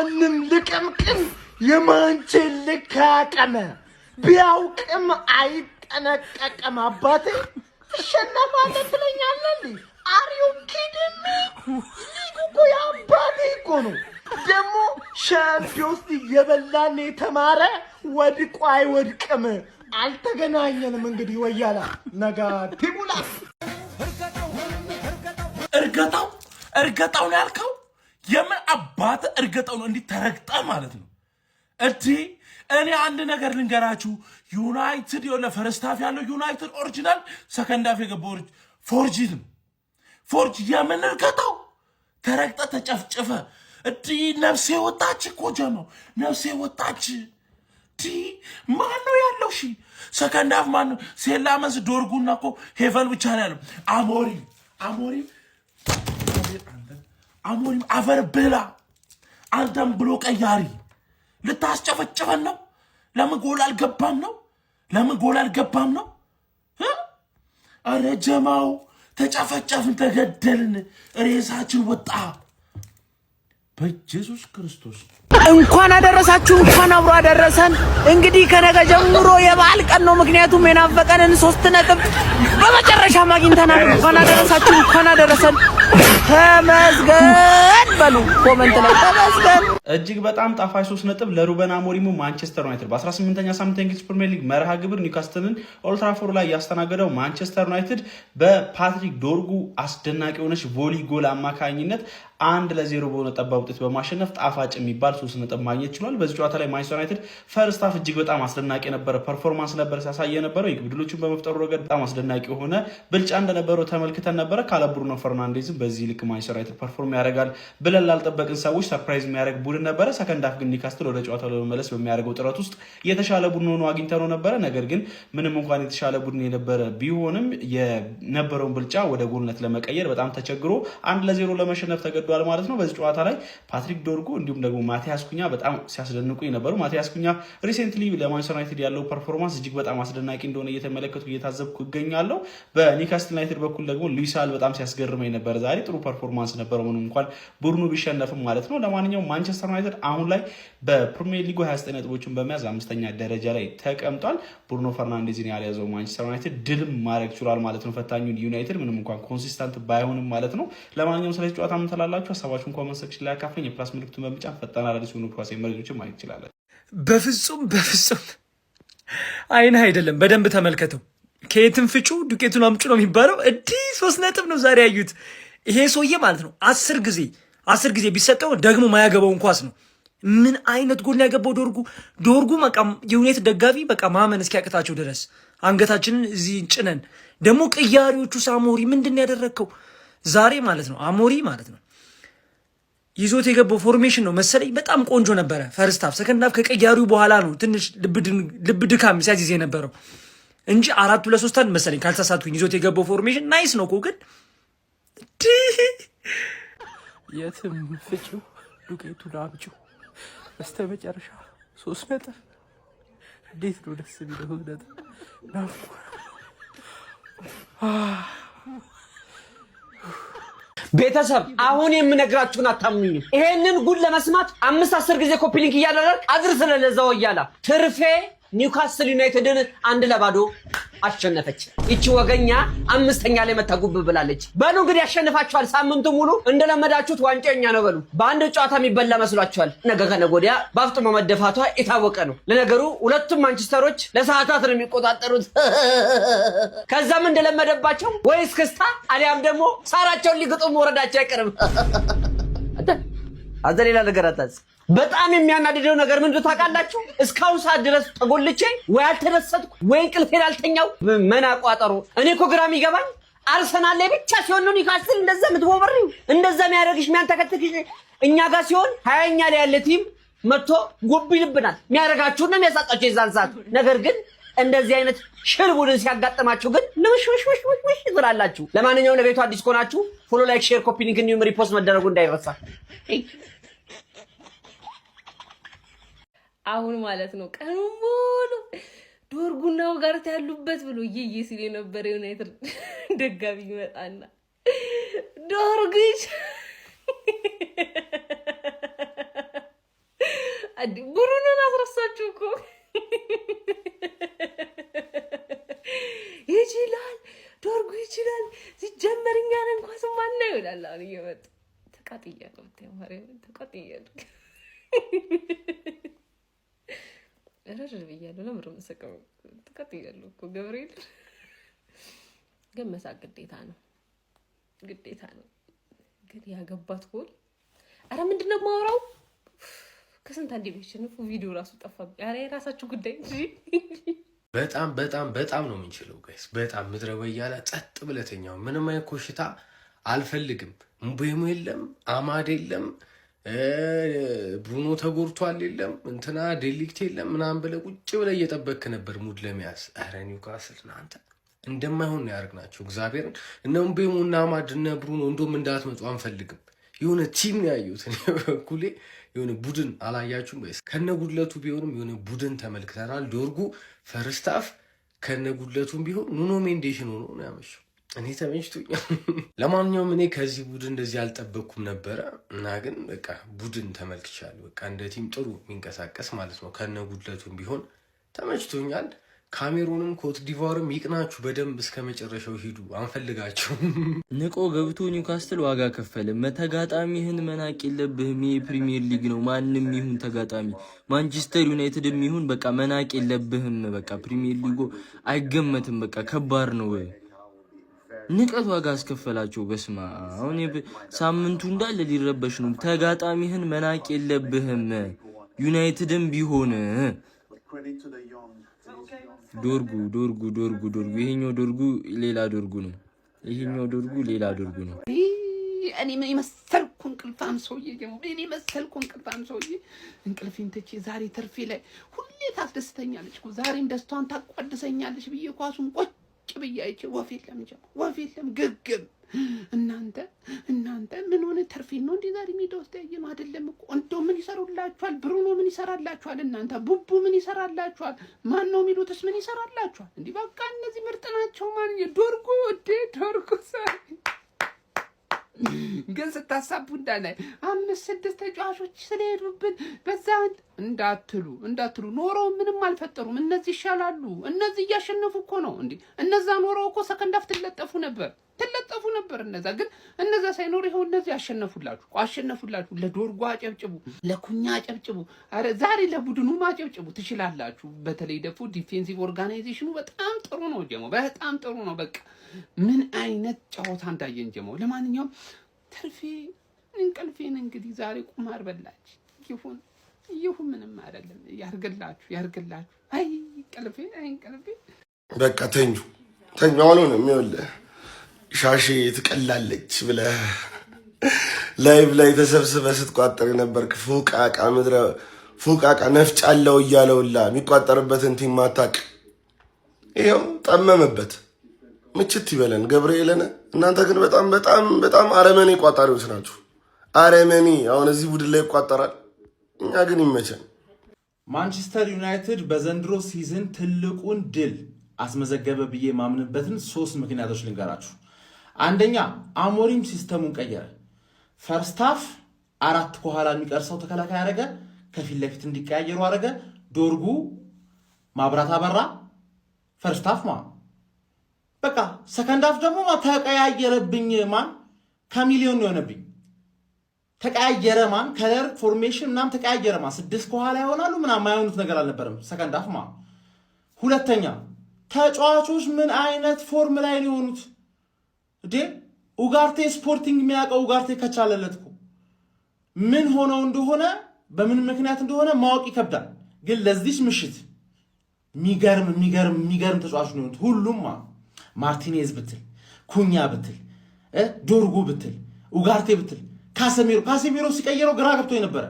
ማንም ልቅምቅም የማንችን ልካቀመ ቢያውቅም አይጠነቀቅም አባቴ ትሸነፋለህ ትለኛለህ አሪው ኪድሚ ሊጉ እኮ የአባቴ እኮ ነው ደግሞ ሻምፒዮንስ እየበላን የተማረ ወድቆ አይወድቅም አልተገናኘንም እንግዲህ ወያላ ነጋ ቲቡላ እርገጣው ነው ያልከው የምን አባተ እርገጣው ነው እንዲህ ተረግጣ ማለት ነው እዲ እኔ አንድ ነገር ልንገራችሁ ዩናይትድ የሆነ ፈርስት ሃፍ ያለው ዩናይትድ ኦሪጂናል ሰከንድ ሃፍ የገባው ፎርጂት የምን እርገጣው ተረግጣ ተጨፍጨፈ እዲ ነፍሴ ወጣች እኮ ጀማው ነፍሴ ወጣች ዲ ማን ነው ያለው ሺ ሰከንድ ሃፍ ማን ነው ሴላመንስ ዶርጉና እኮ ሄቨን ብቻ ነው ያለው አሞሪም አፈር ብላ አንተም ብሎ ቀያሪ ልታስጨፈጭፈን ነው ለምን ጎል አልገባም ነው አረ ጀማው ተጨፈጨፍን ተገደልን ሬሳችን ወጣ በኢየሱስ ክርስቶስ እንኳን አደረሳችሁ እንኳን አብሮ አደረሰን እንግዲህ ከነገ ጀምሮ የበዓል ቀን ነው ምክንያቱም የናፈቀንን 3 ነጥብ በመጨረሻ ማግኝተናል እንኳን አደረሳችሁ እንኳን አደረሰን ተመስገን በሉ ኮሜንት ላይ ተመስገን እጅግ በጣም ጣፋጭ 3 ነጥብ ለሩበን አሞሪም ማንቸስተር ዩናይትድ በ18ኛ ሳምንት የእንግሊዝ ፕሪሚየር ሊግ መርሃ ግብር ኒውካስትልን ኦልድ ትራፎርድ ላይ ያስተናገደው ማንቸስተር ዩናይትድ በፓትሪክ ዶርጉ አስደናቂ የሆነች ቮሊ ጎል አማካኝነት 1-0 በሆነ ጠባብ ውጤት በማሸነፍ ጣፋጭ የሚባል 3 ነጥብ ማግኘት ችሏል። በዚህ ጨዋታ ላይ ማንቸስተር ዩናይትድ ፈርስት ሃፍ እጅግ በጣም አስደናቂ የነበረ ፐርፎርማንስ ነበር ሲያሳየ የነበረው የግብ ዕድሎችን በመፍጠሩ ረገድ በጣም አስደናቂ የሆነ ብልጫ እንደነበረው ተመልክተን ነበረ። ካለ ብሩኖ ፈርናንዴዝም በዚህ ልክ ማንቸስተር ዩናይትድ ፐርፎርም ያደርጋል ብለን ላልጠበቅን ሰዎች ሰርፕራይዝ የሚያደርግ ቡድን ነበረ። ሰከንድ ሃፍ ግን ኒውካስትል ወደ ጨዋታው ለመመለስ በሚያደርገው ጥረት ውስጥ የተሻለ ቡድን ሆኖ አግኝተነው ነበረ። ነገር ግን ምንም እንኳን የተሻለ ቡድን የነበረ ቢሆንም የነበረውን ብልጫ ወደ ጎልነት ለመቀየር በጣም ተቸግሮ 1-0 ለመሸነፍ ተገዷል ማለት ነው። በዚህ ጨዋታ ላይ ፓትሪክ ዶርጉ እንዲሁም ደግሞ ማቲያስ ኩኛ በጣም ሲያስደንቁኝ ነበሩ። ማቲያስ ኩኛ ሪሰንትሊ ለማንቸስተር ዩናይትድ ያለው ፐርፎርማንስ እጅግ በጣም አስደናቂ እንደሆነ እየታዘብኩ ይገኛለሁ። በኒውካስትል ዩናይትድ በኩል ደግሞ ሉዊስ ሃል በጣም ሲያስገርመኝ ነበር። ዛሬ ጥሩ ፐርፎርማንስ ነበረው ምንም እንኳን ቡድኑ ቢሸነፍም ማለት ነው። ለማንኛውም ማንቸስተር ዩናይትድ አሁን ላይ በፕሪሚየር ሊጉ 29 ነጥቦችን በመያዝ 5ኛ ደረጃ ላይ ተቀምጧል። ብሩኖ ፈርናንዴዝን ያልያዘው ማንቸስተር ዩናይትድ ድልም ማድረግ ችሏል ማለት ነው። ፈታኙን ዩናይትድ ምንም እንኳን ኮንሲስታንት ባይሆንም ማለት ነው። ለማንኛውም ስለዚህ ጨዋታ ምን ትላላችሁ? ሀሳባችሁን ኮሜንት ሴክሽን ላይ አካፍሉኝ። የፕላስ ምልክቱን በመጫን ፈጣን አዳዲስ ሆኖ ኳስ መረጃዎችን ማየት ይችላል። በፍጹም አይን አይደለም በደንብ ተመልከተው። ከየትም ፍጩ ዱቄቱን አምጩ ነው የሚባለው። እዲህ 3 ነጥብ ነው ዛሬ ያዩት። ይሄ ሰውዬ ማለት ነው 10 ጊዜ ቢሰጠው ደግሞ ማያገባውን ኳስ ነው። ምን አይነት ጎል ያገባው ዶርጉ በቃ የዩናይትድ ደጋፊ በቃ ማመን እስኪያቅታቸው ድረስ አንገታችንን እዚህ ጭነን ደግሞ ቅያሪዎቹ ሳሞሪ ምንድን ያደረግከው ዛሬ ማለት ነው። አሞሪ ማለት ነው ይዞት የገባው ፎርሜሽን ነው መሰለኝ በጣም ቆንጆ ነበረ። ፈርስት ሃፍ ሰከንድ ሃፍ ከቀያሪው በኋላ ነው ትንሽ ልብ ድካም ሲያዝ የነበረው እንጂ 4-2-3 መሰለኝ ካልተሳሳትኩኝ ይዞት የገባው ፎርሜሽን ናይስ ነው እኮ ግን የትም ፍጩ ዱቄቱን አምጩ በስተመጨረሻ 3 ነጥብ እንዴት ነው ደስ የሚለው 3 ነጥብ ቤተሰብ አሁን የምነግራችሁን አታምኑኝ። ይሄንን ጉድ ለመስማት 5-10 ጊዜ ኮፒ ሊንክ እያደረግ አድርሰን ለዛው እያላ ትርፌ ኒውካስትል ዩናይትድን 1-0 አሸነፈች። እቺ ወገኛ 5ኛ ላይ መታጉብ ብላለች። በሉ እንግዲህ ያሸንፋችኋል። ሳምንቱ ሙሉ እንደለመዳችሁት ዋንጫኛ ነው በሉ። በአንድ ጨዋታ የሚበላ መስሏችኋል? ነገ ከነገ ወዲያ ባፍጥሞ መደፋቷ የታወቀ ነው። ለነገሩ ሁለቱም ማንቸስተሮች ለሰዓታት ነው የሚቆጣጠሩት። ከዛም እንደለመደባቸው ወይስ ክስታ አሊያም ደግሞ ሳራቸውን ሊግጡ መውረዳቸው አይቀርም። አዘሌላ ነገር አታዝ በጣም የሚያናድደው ነገር ምን ታውቃላችሁ? እስካሁን ሰዓት ድረስ ተጎልቼ ወይ አልተደሰትኩ ወይ እንቅልፌን አልተኛው። ምን አቋጠሩ? እኔ እኮ ግራም ይገባኝ አርሰናል ላይ ብቻ ሲሆን ነው ኒውካስትል እንደዛ የምትወበሪው እንደዛ የሚያደርግሽ የሚያንተከትክሽ። እኛ ጋር ሲሆን 20ኛ ላይ ያለ ቲም መጥቶ ጉብ ይልብናል። የሚያደርጋችሁና የሚያሳጣችሁ የዛን ሰዓት። ነገር ግን እንደዚህ አይነት ሽል ቡድን ሲያጋጥማችሁ ግን ልምሽ ትላላችሁ። ለማንኛውም ለቤቱ አዲስ ከሆናችሁ ፎሎ፣ ላይክ፣ ሼር፣ ኮፒ ሊንክ እንዲሁም ሪፖስት መደረጉ እንዳይረሳ። አሁን ማለት ነው ቀኑ ሙሉ ዶርጉናው ጋር ያሉበት ብሎ ይይ ሲል የነበረ ዩናይትድ ደጋፊ ይመጣና ዶርግሽ ብሩንን አስረሳችሁ እኮ ይችላል ዶርጉ ይችላል ሲጀመር እኛን እንኳን ስማና ይላል አሁን እየመጡ ተቃጥያለሁ ተቃጥያለሁ እረር ብያለሁ ለምሮ መሰቀው ተቃጥያለሁ እኮ ገብርኤል ግን መሳቅ ግዴታ ነው ግን ያገባት ጎል አረ ምንድነው ማውራው ከስንት አንዴ ቢሸነፉ ቪዲዮ ራሱ ጠፋብኝ አረ የራሳችሁ ጉዳይ እንጂ በጣም ነው የምንችለው ጋይስ በጣም ምድረበ ያለ ጸጥ ብለተኛው ምንም አይነት ኮሽታ አልፈልግም ሙቤሙ የለም አማድ የለም ብሩኖ ተጎርቷል የለም እንትና ዴሊክት የለም ምናምን ብለ ቁጭ ብለ እየጠበቅክ ነበር ሙድ ለሚያስ አረ ኒውካስል እናንተ እንደማይሆን ያርግናቸው እግዚአብሔርን እነ ሙቤሙ እና አማድ እና ብሩኖ እንደም እንዳትመጡ አንፈልግም የሆነ ቲም ያዩት ኩሌ የሆነ ቡድን አላያችሁም ወይስ ከነ ጉድለቱ ቢሆንም የሆነ ቡድን ተመልክተናል ዶርጉ ፈርስት ሃፍ ከነ ጉድለቱም ቢሆን ኑኖ ሜንዴሽን ሆኖ ነው ያመሸው እኔ ተመችቶኛል ለማንኛውም እኔ ከዚህ ቡድን እንደዚህ አልጠበቅኩም ነበር እና ግን በቃ ቡድን ተመልክቻለሁ በቃ እንደ ቲም ጥሩ የሚንቀሳቀስ ማለት ነው ከነ ጉድለቱም ቢሆን ተመችቶኛል ካሜሩንም ኮት ዲቫርም ይቅናችሁ በደንብ እስከ መጨረሻው ሂዱ አንፈልጋችሁ ንቆ ገብቶ ኒውካስትል ዋጋ ከፈለ መተጋጣሚህን መናቅ የለብህም የፕሪሚየር ሊግ ነው ማንንም ይሁን ተጋጣሚ ማንቸስተር ዩናይትድም ይሁን በቃ መናቅ የለብህም በቃ ፕሪሚየር ሊጉ አይገመትም በቃ ከባድ ነው ንቀት ዋጋ አስከፈላቸው በስማ አሁን ሳምንቱ እንዳለ ሊረበሽ ነው ተጋጣሚህን መናቅ የለብህም ዩናይትድም ቢሆን ዶርጉ ይሄኛው ዶርጉ ሌላ ዶርጉ ነው ይሄኛው ዶርጉ ሌላ ዶርጉ ነው እኔ ምን መሰልኩ እንቅልፋም ሰውዬ ደግሞ እኔ መሰልኩ እንቅልፋም ሰውዬ እንቅልፌን ትቼ ዛሬ ትርፌ ላይ ሁሌ ታስደስተኛለች እኮ ዛሬም ደስታዋን ታቋድሰኛለች ብዬ ኳሱን ቆጭ ብዬ አይቼ ወፍ የለም ግግም እናንተ ምን ሆነ ተርፊን ነው እንዴ ዛሬ ሜዳ ውስጥ ያየነው አይደለም እኮ እንደው ምን ይሰሩላችኋል ብሩኖ ምን ይሰራላችኋል እናንተ ቡቡ ምን ይሰራላችኋል ማን ነው የሚሉትስ ምን ይሰራላችኋል እንዴ በቃ እነዚህ ምርጥ ናቸው ማን ዶርጉ ሳይ ግን ስታሳቡ እንዳላይ 5-6 ተጫዋቾች ስለሄዱብን በዛ እንዳትሉ ኖሮ ምንም አልፈጠሩም እነዚህ ይሻላሉ እነዚህ እያሸነፉ እኮ ነው እንዴ እነዛ ኖሮ እኮ ሰከንድ ሃፍ ተለጠፉ ነበር እነዛ ግን እነዛ ሳይኖር ይሄው እነዚህ አሸነፉላችሁ ለዶርጓ አጨብጭቡ ለኩኛ አጨብጭቡ አረ ዛሬ ለቡድኑ ማጨብጭቡ ትችላላችሁ በተለይ ደግሞ ዲፌንሲቭ ኦርጋናይዜሽኑ በጣም ጥሩ ነው ጀሞ በጣም ጥሩ ነው በቃ ምን አይነት ጫወታ እንዳየን ጀሞ ለማንኛውም ተርፌ እንቅልፌን እንግዲህ ዛሬ ቁማር በላች ይሁን ምንም አይደለም ያርግላችሁ አይ እንቅልፌ በቃ ተኙ አሁን የሚወልህ ሻሼ ትቀላለች ብለህ ላይቭ ላይ ተሰብስበህ ስትቋጠር የነበርክ ፉቃቃ ነፍጫለው እያለውላ የሚቋጠርበትን ቲም ማታቅ ይኸው ጠመመበት ምችት ይበለን ገብርኤልን እናንተ ግን በጣም አረመኔ ቋጣሪዎች ናችሁ አረመኔ አሁን እዚህ ቡድን ላይ ይቋጠራል እኛ ግን ይመቸን ማንቸስተር ዩናይትድ በዘንድሮ ሲዝን ትልቁን ድል አስመዘገበ ብዬ ማምንበትን 3 ምክንያቶች ልንገራችሁ አንደኛ አሞሪም ሲስተሙን ቀየረ ፈርስት ሃፍ 4 ከኋላ የሚቀርሰው ተከላካይ አረገ ከፊት ለፊት እንዲቀያየሩ አረገ ዶርጉ ማብራት አበራ ፈርስት ሃፍ በቃ ሰከንድ ሃፍ ደግሞ ተቀያየረብኝ ከሚሊዮን ነው የሆነብኝ ተቀያየረ ከለር ፎርሜሽን ምናምን ተቀያየረ 6 ከኋላ ይሆናሉ ምናምን ማይሆኑት ነገር አልነበረም ሰከንድ ሃፍ ሁለተኛ ተጫዋቾች ምን አይነት ፎርም ላይ ነው የሆኑት እንዴ ኡጋርቴ ስፖርቲንግ የሚያውቀው ኡጋርቴ ከቻለለት እኮ ምን ሆነው እንደሆነ በምን ምክንያት እንደሆነ ማወቅ ይከብዳል ግን ለዚህ ምሽት የሚገርም ተጫዋቾች ነው ሁሉም ማርቲኔዝ ብትል ኩኛ ብትል ዶርጉ ብትል ኡጋርቴ ብትል ካሴሚሮ ሲቀየረው ግራ ገብቶ የነበረ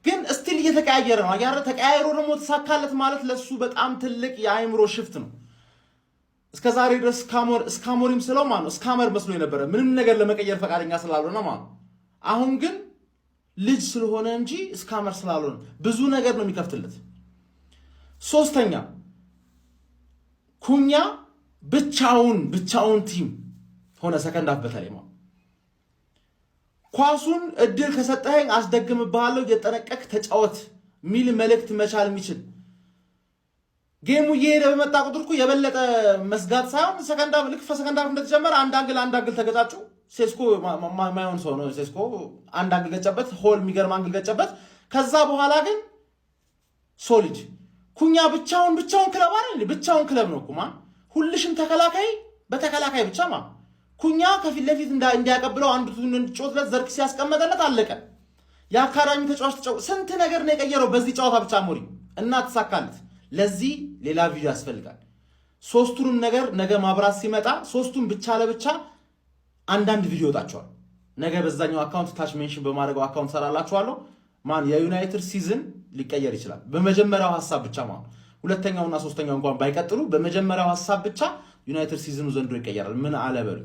ግን ስቲል እየተቀያየረ ነው አያረ ተቀያየሮ ደግሞ ተሳካለት ማለት ለሱ በጣም ትልቅ የአይምሮ ሽፍት ነው እስከዛሬ ድረስ ስካሞሪም ስለው ስካመር መስሎ የነበረ ምንም ነገር ለመቀየር ፈቃደኛ ስላልሆነ አሁን ግን ልጅ ስለሆነ እንጂ ስካመር ስላልሆነ ብዙ ነገር ነው የሚከፍትለት ሶስተኛ ኩኛ ብቻውን ቲም ሆነ ሰከንድ ሃፍ በተለይ ኳሱን እድል ከሰጠኸኝ አስደግምብሃለሁ እየጠነቀቅ ተጫወት ሚል መልእክት መቻል የሚችል ጌሙ እየሄደ በመጣ ቁጥር እኮ የበለጠ መስጋት ሳይሆን ሰከንድ ሃፍ ልክ ፈሰከንድ ሃፍ እንደተጀመረ አንድ አንግል ተገጫጩ። ሴስኮ ማይሆን ሰው ነው። ሴስኮ አንድ አንግል ገጨበት፣ ሆል የሚገርም አንግል ገጨበት። ከዛ በኋላ ግን ሶሊድ ኩኛ ብቻውን ክለብ አይደል? ብቻውን ክለብ ነው እኮ ሁልሽም ተከላካይ በተከላካይ ብቻ ኩኛ ከፊት ለፊት እንዲያቀብለው አንዱ ጮትለት ዘርክ ሲያስቀመጠለት አለቀ። የአካዳሚ ተጫዋች ስንት ነገር ነው የቀየረው በዚህ ጨዋታ ብቻ አሞሪም እና ተሳካለት። ለዚህ ሌላ ቪዲዮ ያስፈልጋል። ሶስቱንም ነገር ነገ ማብራት ሲመጣ ሶስቱን ብቻ ለብቻ አንዳንድ ቪዲዮ ወጣቸዋል። ነገ በዛኛው አካውንት ታች ሜንሽን በማድረገው አካውንት ሰራላችኋለሁ። የዩናይትድ ሲዝን ሊቀየር ይችላል በመጀመሪያው ሐሳብ ብቻ ሁለተኛውና ሶስተኛው እንኳን ባይቀጥሉ በመጀመሪያው ሐሳብ ብቻ ዩናይትድ ሲዝኑ ዘንድሮ ይቀየራል። ምን አለበሉ